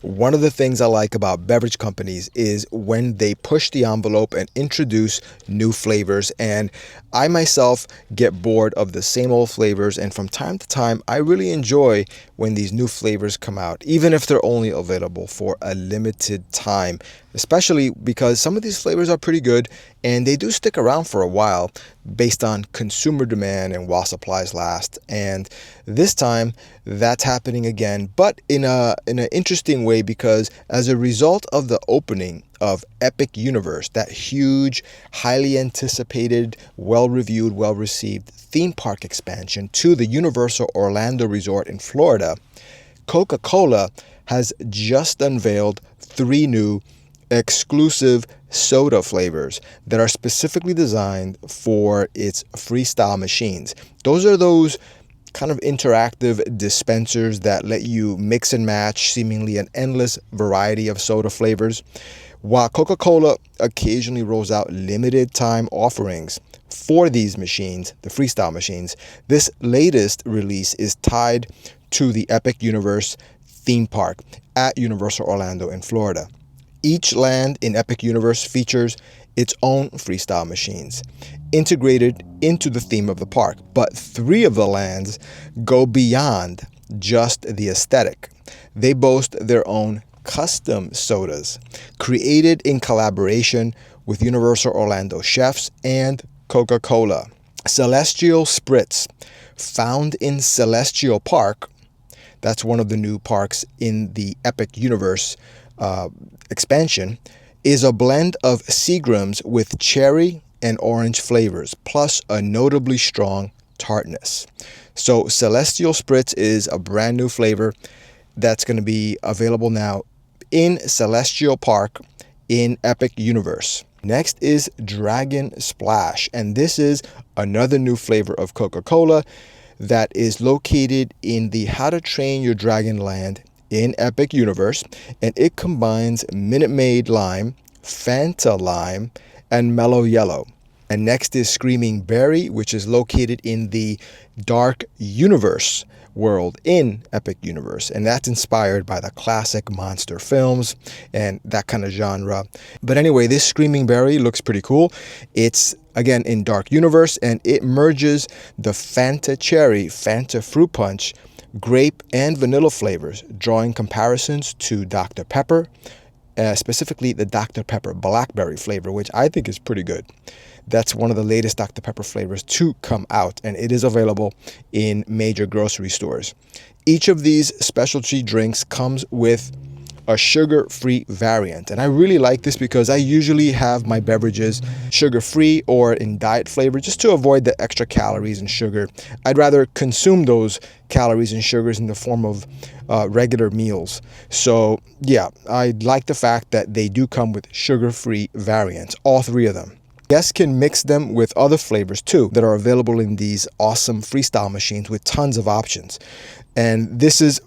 One of the things I like about beverage companies is when they push the envelope and introduce new flavors. And I myself get bored of the same old flavors. And from time to time, I really enjoy when these new flavors come out, even if they're only available for a limited time, especially because some of these flavors are pretty good and they do stick around for a while based on consumer demand and while supplies last. And this time that's happening again, but in an interesting way, because as a result of the opening of Epic Universe, that huge, highly anticipated, well-reviewed, well-received theme park expansion to the Universal Orlando Resort in Florida, Coca-Cola has just unveiled 3 new exclusive soda flavors that are specifically designed for its freestyle machines. Those are those kind of interactive dispensers that let you mix and match seemingly an endless variety of soda flavors. While Coca-Cola occasionally rolls out limited time offerings for these machines, the freestyle machines, this latest release is tied to the Epic Universe theme park at Universal Orlando in Florida. Each land in Epic Universe features its own freestyle machines integrated into the theme of the park, but 3 of the lands go beyond just the aesthetic. They boast their own custom sodas created in collaboration with Universal Orlando chefs and Coca-Cola. Celestial Spritz, found in Celestial Park, that's one of the new parks in the Epic Universe expansion, is a blend of Seagrams with cherry and orange flavors, plus a notably strong tartness. So Celestial Spritz is a brand new flavor that's going to be available now in Celestial Park in Epic Universe. Next is Dragon Splash, and this is another new flavor of Coca-Cola that is located in the How to Train Your Dragon land in Epic Universe, and it combines Minute Maid Lime, Fanta Lime, and Mello Yello. And next is Screaming Berry, which is located in the Dark Universe world in Epic Universe, and that's inspired by the classic monster films and that kind of genre. But anyway, this Screaming Berry looks pretty cool. It's again in Dark Universe, and it merges the Fanta Cherry, Fanta Fruit Punch, grape, and vanilla flavors, drawing comparisons to Dr Pepper, specifically the Dr Pepper Blackberry flavor, which I think is pretty good. That's one of the latest Dr Pepper flavors to come out, and it is available in major grocery stores. Each of these specialty drinks comes with a sugar-free variant, and I really like this because I usually have my beverages sugar-free or in diet flavor just to avoid the extra calories and sugar. I'd rather consume those calories and sugars in the form of regular meals. So yeah, I like the fact that they do come with sugar-free variants, all 3 of them. Guests can mix them with other flavors too that are available in these awesome freestyle machines with tons of options. And this is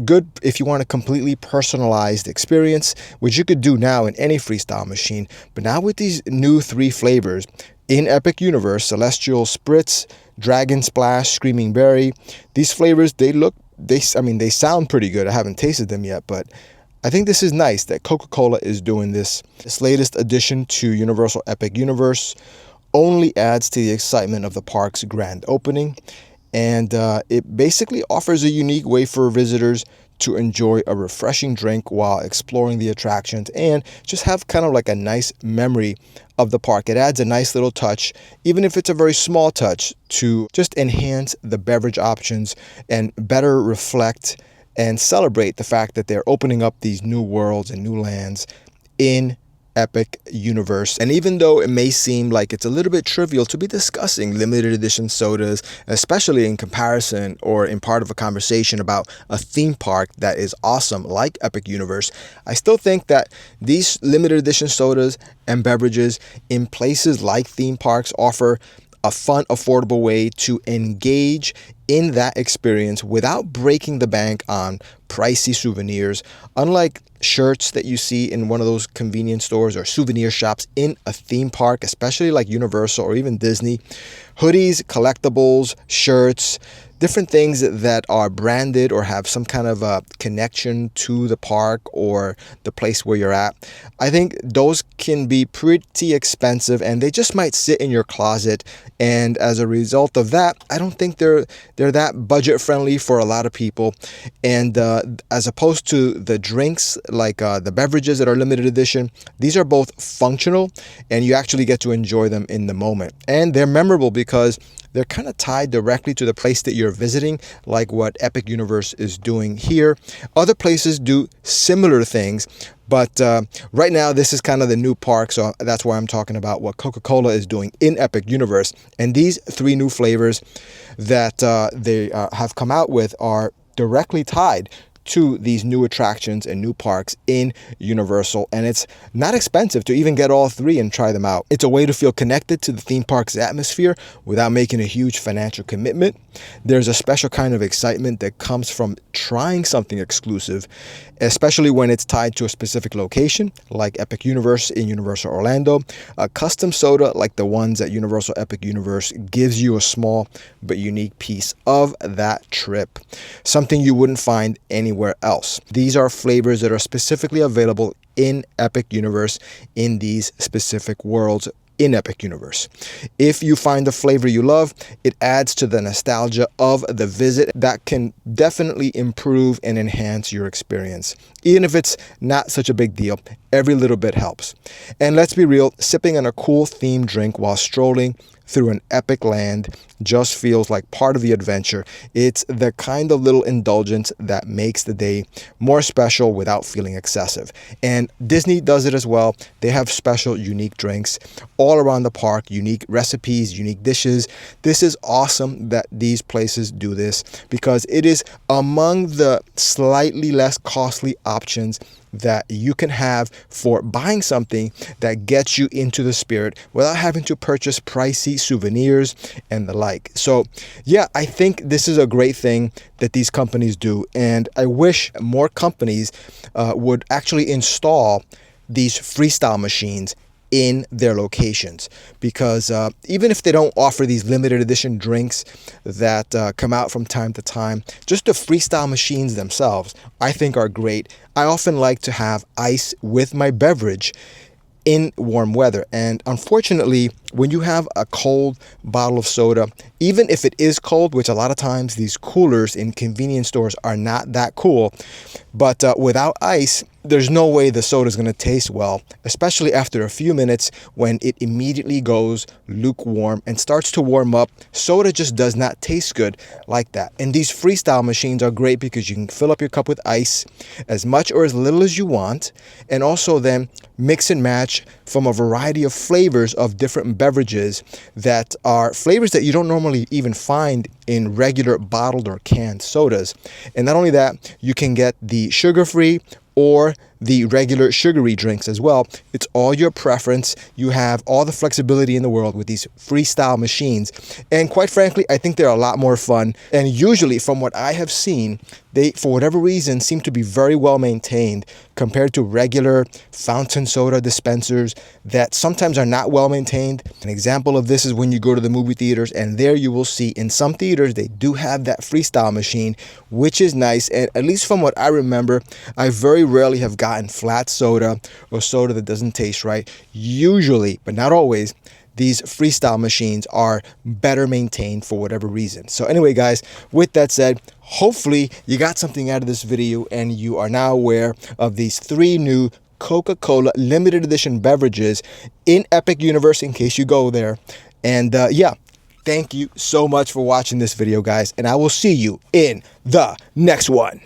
good if you want a completely personalized experience, which you could do now in any freestyle machine. But now with these new 3 flavors in Epic Universe, Celestial Spritz, Dragon Splash, Screaming Berry, these flavors, they sound pretty good. I haven't tasted them yet, but I think this is nice that Coca-Cola is doing this. This latest addition to Universal Epic Universe only adds to the excitement of the park's grand opening, and it basically offers a unique way for visitors to enjoy a refreshing drink while exploring the attractions and just have kind of like a nice memory of the park. It adds a nice little touch, even if it's a very small touch, to just enhance the beverage options and better reflect and celebrate the fact that they're opening up these new worlds and new lands in Epic Universe. And even though it may seem like it's a little bit trivial to be discussing limited edition sodas, especially in comparison or in part of a conversation about a theme park that is awesome like Epic Universe, I still think that these limited edition sodas and beverages in places like theme parks offer a fun, affordable way to engage in that experience without breaking the bank on pricey souvenirs. Unlike shirts that you see in one of those convenience stores or souvenir shops in a theme park, especially like Universal or even Disney, hoodies, collectibles, shirts, different things that are branded or have some kind of a connection to the park or the place where you're at, I think those can be pretty expensive, and they just might sit in your closet. And as a result of that, I don't think they're that budget friendly for a lot of people. And as opposed to the drinks, like the beverages that are limited edition, these are both functional, and you actually get to enjoy them in the moment. And they're memorable because they're kind of tied directly to the place that you're visiting, like what Epic Universe is doing here. Other places do similar things, but right now this is kind of the new park, so that's why I'm talking about what Coca-Cola is doing in Epic Universe. And these 3 new flavors that they have come out with are directly tied to these new attractions and new parks in Universal, and it's not expensive to even get all 3 and try them out. It's a way to feel connected to the theme park's atmosphere without making a huge financial commitment. There's a special kind of excitement that comes from trying something exclusive, especially when it's tied to a specific location, like Epic Universe in Universal Orlando. A custom soda like the ones at Universal Epic Universe gives you a small but unique piece of that trip, something you wouldn't find anywhere else. These are flavors that are specifically available in Epic Universe in these specific worlds in Epic Universe. If you find the flavor you love, it adds to the nostalgia of the visit. That can definitely improve and enhance your experience. Even if it's not such a big deal, every little bit helps. And let's be real, sipping on a cool themed drink while strolling through an epic land just feels like part of the adventure. It's the kind of little indulgence that makes the day more special without feeling excessive. And Disney does it as well. They have special, unique drinks all around the park, unique recipes, unique dishes. This is awesome that these places do this because it is among the slightly less costly options that you can have for buying something that gets you into the spirit without having to purchase pricey souvenirs and the like. So yeah, I think this is a great thing that these companies do, and I wish more companies would actually install these freestyle machines in their locations, because even if they don't offer these limited edition drinks that come out from time to time, just the freestyle machines themselves I think are great. I often like to have ice with my beverage in warm weather, and unfortunately when you have a cold bottle of soda, even if it is cold, which a lot of times these coolers in convenience stores are not that cool, but without ice, there's no way the soda is going to taste well, especially after a few minutes when it immediately goes lukewarm and starts to warm up. Soda just does not taste good like that. And these freestyle machines are great because you can fill up your cup with ice as much or as little as you want, and also then mix and match from a variety of flavors of different beverages that are flavors that you don't normally even find in regular bottled or canned sodas. And not only that, you can get the sugar-free or the regular sugary drinks as well. It's all your preference. You have all the flexibility in the world with these freestyle machines. And quite frankly, I think they're a lot more fun. And usually, from what I have seen, they, for whatever reason, seem to be very well maintained compared to regular fountain soda dispensers that sometimes are not well maintained. An example of this is when you go to the movie theaters, and there you will see in some theaters they do have that freestyle machine, which is nice. And at least from what I remember, I very rarely have gotten flat soda or soda that doesn't taste right. Usually, but not always, these freestyle machines are better maintained for whatever reason. So anyway, guys, with that said, hopefully you got something out of this video and you are now aware of these 3 new Coca-Cola limited edition beverages in Epic Universe in case you go there. And yeah, thank you so much for watching this video, guys, and I will see you in the next one.